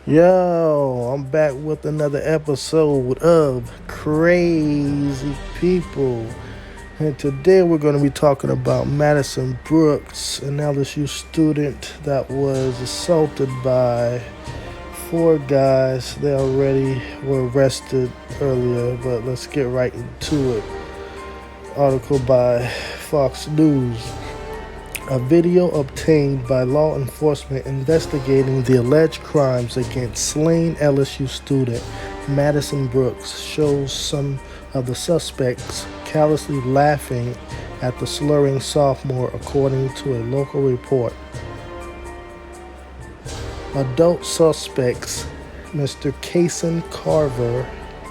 Yo, I'm back with another episode of Crazy People. And today we're going to be talking about Madison Brooks, an LSU student that was assaulted by four guys. They already were arrested earlier, but let's get right into it. Article by Fox News. A video obtained by law enforcement investigating the alleged crimes against slain LSU student Madison Brooks shows some of the suspects callously laughing at the slurring sophomore, according to a local report. Adult suspects, Mr. Kason Carver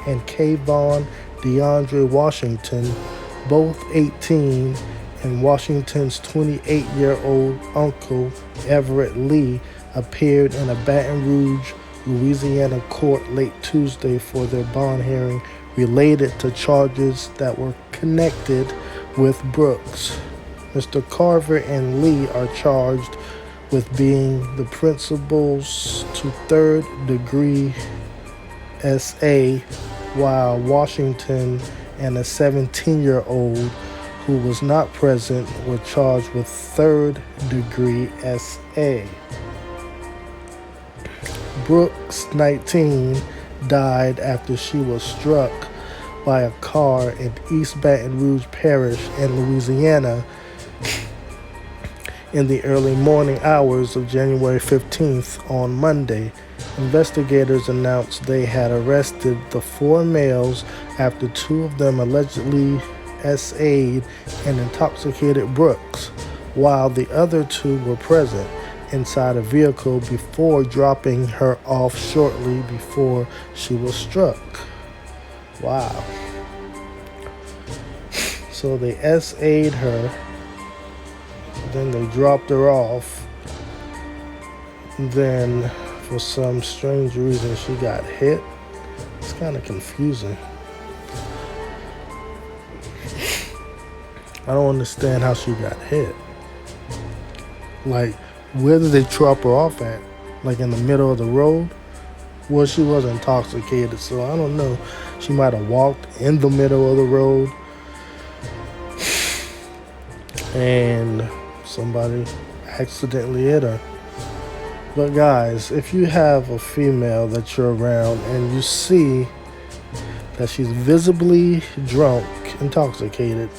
and Kayvon DeAndre Washington, both 18, and Washington's 28-year-old uncle, Everett Lee, appeared in a Baton Rouge, Louisiana court late Tuesday for their bond hearing related to charges that were connected with Brooks. Mr. Carver and Lee are charged with being the principals to third-degree SA, while Washington and a 17-year-old who was not present were charged with third-degree SA. Brooks, 19, died after she was struck by a car in East Baton Rouge Parish in Louisiana in the early morning hours of January 15th on Monday. Investigators announced they had arrested the four males after two of them allegedly SA'd and intoxicated Brooks, while the other two were present inside a vehicle before dropping her off shortly before she was struck. Wow. So they SA'd her, then they dropped her off, then for some strange reason she got hit. It's kind of confusing. I don't understand how she got hit. Like, where did they drop her off at? Like in the middle of the road? Well, she was intoxicated, so I don't know. She might have walked in the middle of the road and somebody accidentally hit her. But guys, if you have a female that you're around and you see that she's visibly drunk, intoxicated,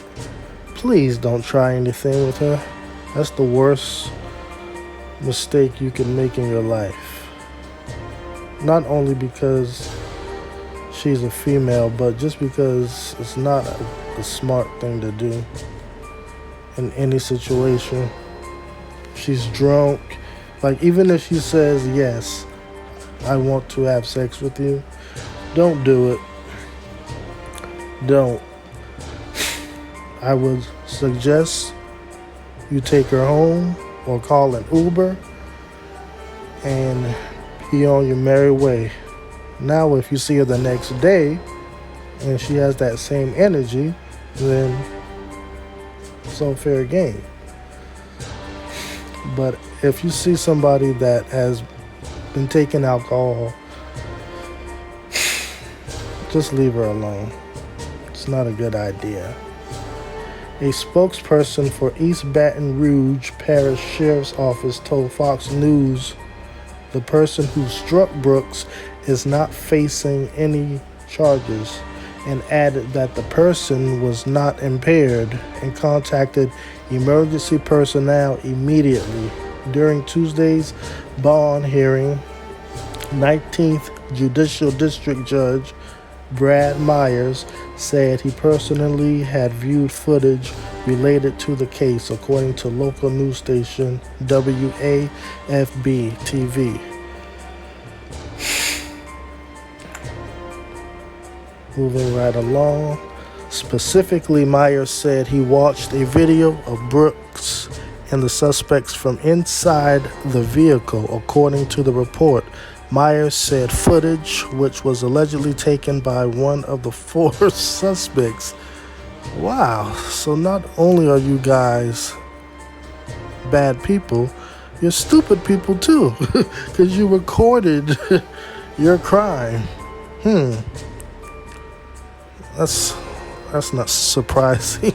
please don't try anything with her. That's the worst mistake you can make in your life. Not only because she's a female, but just because it's not a smart thing to do in any situation. She's drunk. Like, even if she says, yes, I want to have sex with you, don't do it. Don't. I would suggest you take her home or call an Uber and be on your merry way. Now, if you see her the next day and she has that same energy, then it's all fair game. But if you see somebody that has been taking alcohol, just leave her alone. It's not a good idea. A spokesperson for East Baton Rouge Parish Sheriff's Office told Fox News the person who struck Brooks is not facing any charges, and added that the person was not impaired and contacted emergency personnel immediately. During Tuesday's bond hearing, 19th Judicial District Judge Brad Myers said he personally had viewed footage related to the case, according to local news station WAFB TV. Moving right along. Specifically, Myers said he watched a video of Brooks and the suspects from inside the vehicle, according to the report. Myers said footage, which was allegedly taken by one of the four suspects. Wow. So not only are you guys bad people, You're stupid people too, because you recorded your crime. That's that's not surprising.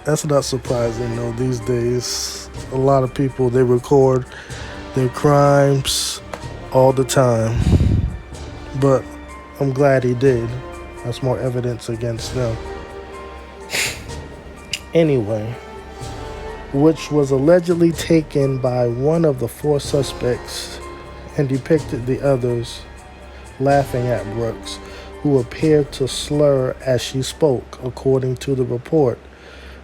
That's not surprising though. These days, a lot of people, they record their crimes all the time. But I'm glad he did. That's more evidence against them. Anyway, which was allegedly taken by one of the four suspects and depicted the others laughing at Brooks, who appeared to slur as she spoke, according to the report.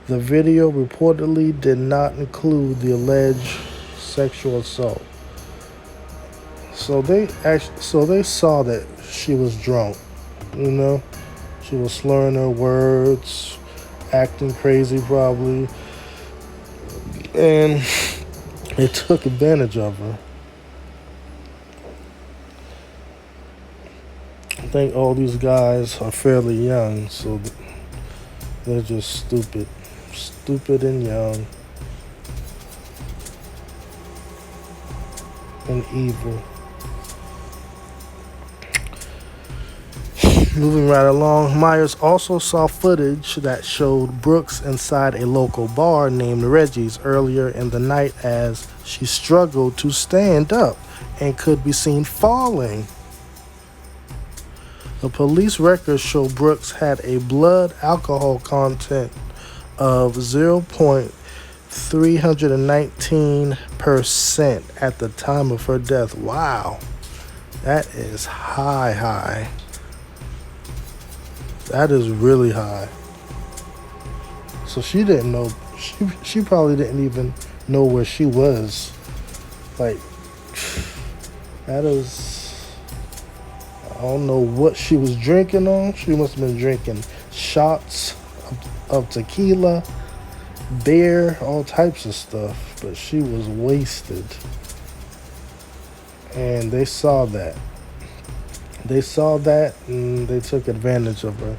The video reportedly did not include the alleged sexual assault. So they saw that she was drunk, you know? She was slurring her words, acting crazy probably, and they took advantage of her. I think all these guys are fairly young, so they're just stupid and young and evil. Moving right along, Myers also saw footage that showed Brooks inside a local bar named Reggie's earlier in the night as she struggled to stand up and could be seen falling. The police records show Brooks had a blood alcohol content of 0.319% at the time of her death. Wow, that is high. That is really high. So she didn't know. She probably didn't even know where she was. Like, that is, I don't know what she was drinking on. She must have been drinking shots of tequila, beer, all types of stuff. But she was wasted. And they saw that. And they took advantage of her.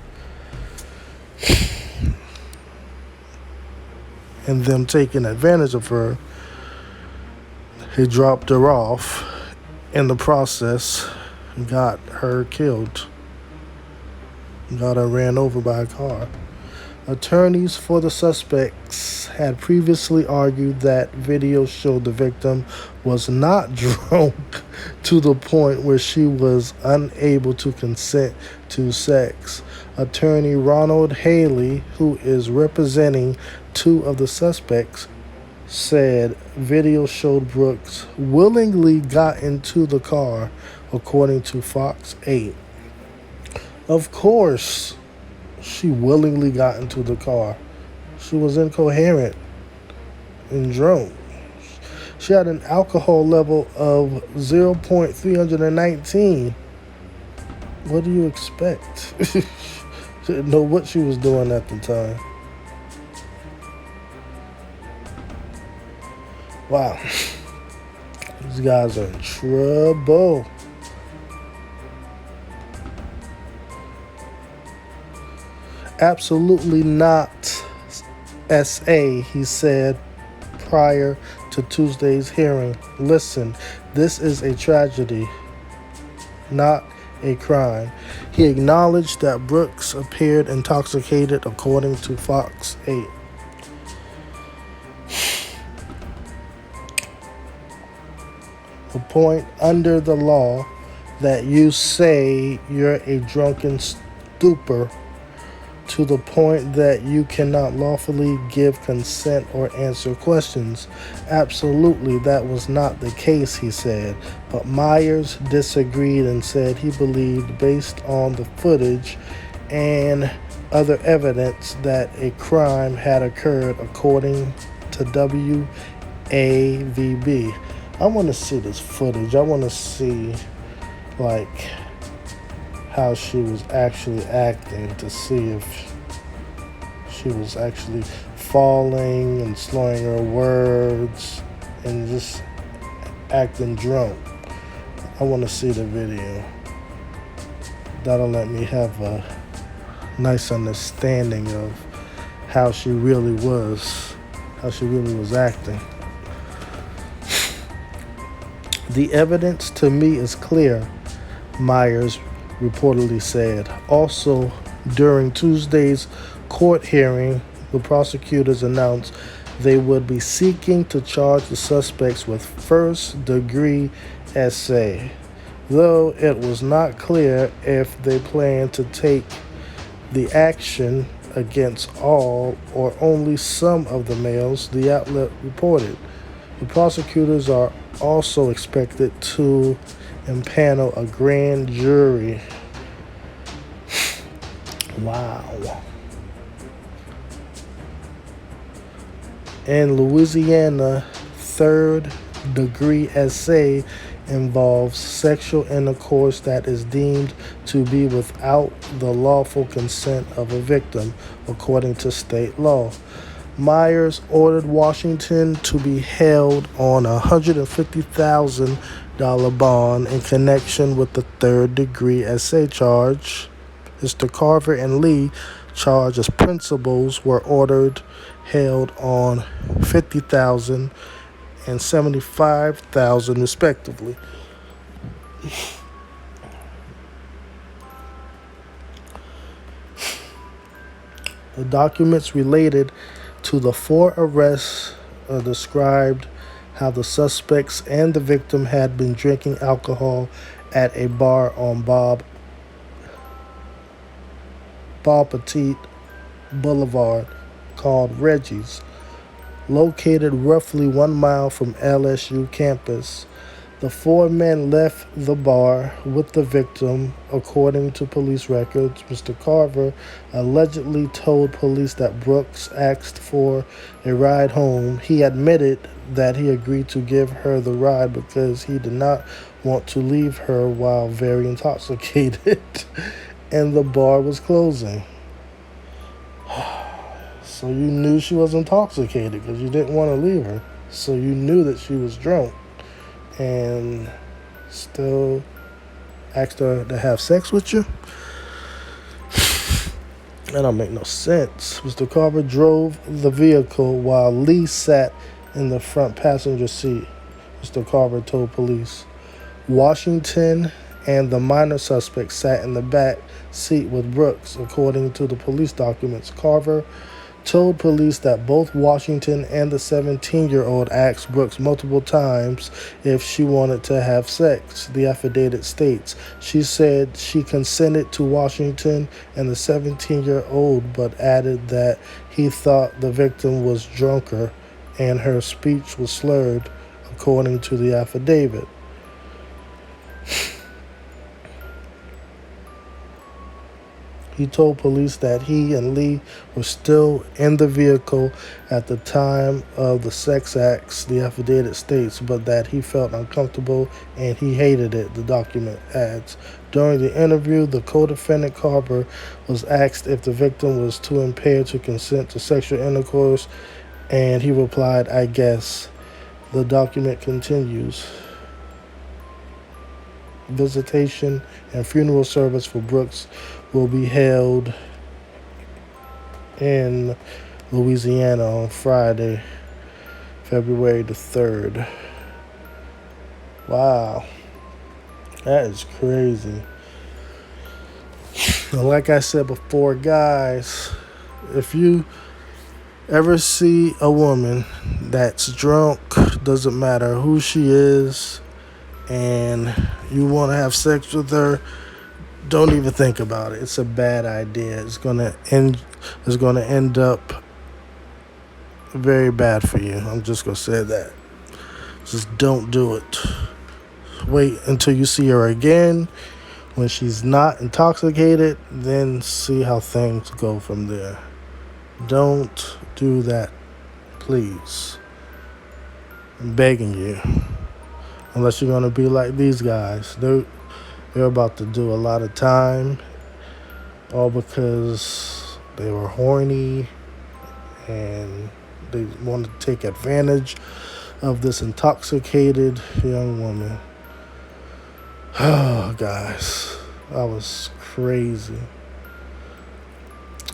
And them taking advantage of her, he dropped her off. In the process, got her killed. Got her ran over by a car. Attorneys for the suspects had previously argued that video showed the victim was not drunk to the point where she was unable to consent to sex. Attorney Ronald Haley, who is representing two of the suspects, said video showed Brooks willingly got into the car, according to Fox 8. Of course, she willingly got into the car. She was incoherent and drunk. She had an alcohol level of 0.319. What do you expect? She didn't know what she was doing at the time. Wow. These guys are in trouble. Absolutely not, S.A., he said prior to Tuesday's hearing. Listen, this is a tragedy, not a crime. He acknowledged that Brooks appeared intoxicated, according to Fox 8. The point under the law that you say you're a drunken stupor to the point that you cannot lawfully give consent or answer questions. Absolutely, that was not the case, he said. But Myers disagreed and said he believed, based on the footage and other evidence, that a crime had occurred, according to WAVB. I want to see this footage. I want to see, like, how she was actually acting, to see if she was actually falling and slurring her words and just acting drunk. I want to see the video. That'll let me have a nice understanding of how she really was acting. The evidence to me is clear, Myers reportedly said. Also, during Tuesday's court hearing, the prosecutors announced they would be seeking to charge the suspects with first-degree SA, though it was not clear if they plan to take the action against all or only some of the males, the outlet reported. The prosecutors are also expected to impanel a grand jury. Wow. In Louisiana, third-degree SA involves sexual intercourse that is deemed to be without the lawful consent of a victim, according to state law. Myers ordered Washington to be held on a $150,000 bond in connection with the third-degree SA charge. Mr. Carver and Lee, charged as principals, were ordered held on $50,000 and $75,000 respectively. The documents related to the 4 arrests described how the suspects and the victim had been drinking alcohol at a bar on Bob Petit Boulevard called Reggie's, located roughly 1 mile from LSU campus. The 4 men left the bar with the victim, according to police records. Mr. Carver allegedly told police that Brooks asked for a ride home. He admitted that he agreed to give her the ride because he did not want to leave her while very intoxicated and the bar was closing. So you knew she was intoxicated because you didn't want to leave her. So you knew that she was drunk and still asked her to have sex with you? That don't make no sense. Mr. Carver drove the vehicle while Lee sat in the front passenger seat, Mr. Carver told police. Washington and the minor suspect sat in the back seat with Brooks, according to the police documents. Carver told police that both Washington and the 17-year-old asked Brooks multiple times if she wanted to have sex. The affidavit states she said she consented to Washington and the 17-year-old, but added that he thought the victim was drunker and her speech was slurred, according to the affidavit. He told police that he and Lee were still in the vehicle at the time of the sex acts, the affidavit states, but that he felt uncomfortable and he hated it, the document adds. During the interview, the co-defendant Carver was asked if the victim was too impaired to consent to sexual intercourse, and he replied, "I guess." The document continues. Visitation and funeral service for Brooks will be held in Louisiana on Friday, February the 3rd. Wow. That is crazy. And like I said before, guys, if you ever see a woman that's drunk, doesn't matter who she is, and you want to have sex with her, don't even think about it. It's a bad idea. It's gonna end up very bad for you. I'm just gonna say that. Just don't do it. Wait until you see her again when she's not intoxicated, then see how things go from there. Don't do that, please. I'm begging you. Unless you're gonna be like these guys. They're about to do a lot of time, all because they were horny and they want to take advantage of this intoxicated young woman. Oh, guys, that was crazy.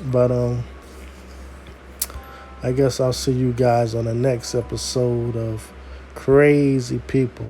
But I guess I'll see you guys on the next episode of Crazy People.